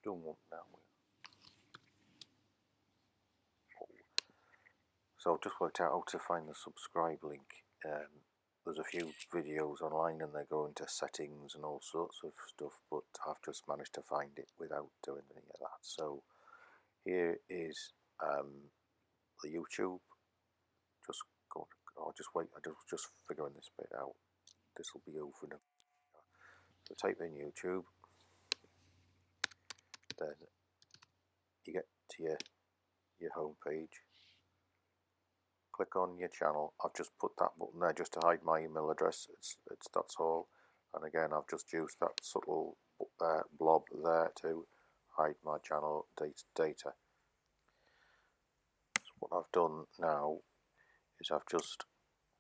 done one now. So I've just worked out how to find the subscribe link. There's a few videos online and they go into settings and all sorts of stuff, but I've just managed to find it without doing any of that. So here is the YouTube. Just go. Oh, just wait. I'm just figuring this bit out. This will be over now. So type in YouTube. Then you get to your home page. Click on your channel. I've just put that button there just to hide my email address. That's all. And again, I've just used that subtle blob there to hide my channel data. So what I've done now is I've just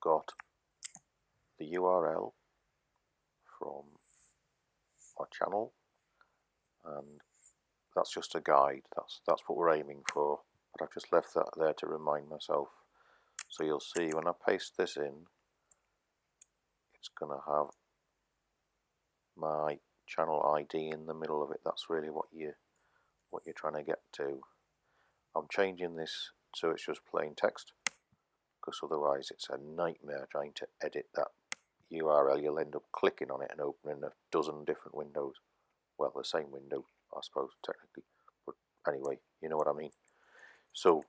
got the URL from my channel, and that's just a guide. That's what we're aiming for. But I've just left that there to remind myself. So you'll see when I paste this in, it's going to have my channel ID in the middle of it. That's really what you're trying to get to. I'm changing this so it's just plain text, because otherwise it's a nightmare trying to edit that URL. You'll end up clicking on it and opening a dozen different windows. Well, the same window, I suppose, technically, but anyway, you know what I mean. So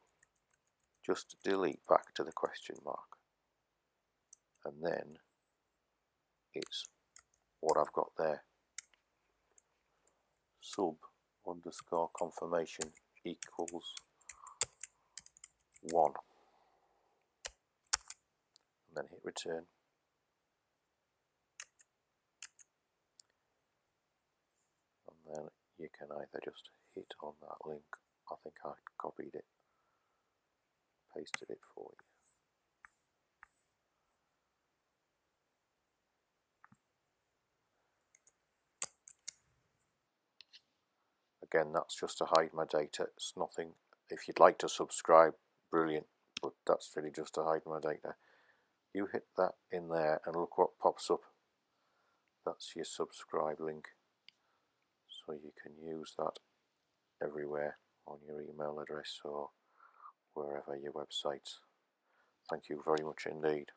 just delete back to the question mark, and then it's what I've got there: sub underscore confirmation equals 1, and then hit return. And then you can either just hit on that link. I think I copied it, pasted it for you. Again, that's just to hide my data. It's nothing. If you'd like to subscribe, brilliant, but that's really just to hide my data. You hit that in there and look what pops up. That's your subscribe link. So you can use that everywhere on your email address or wherever your websites. Thank you very much indeed.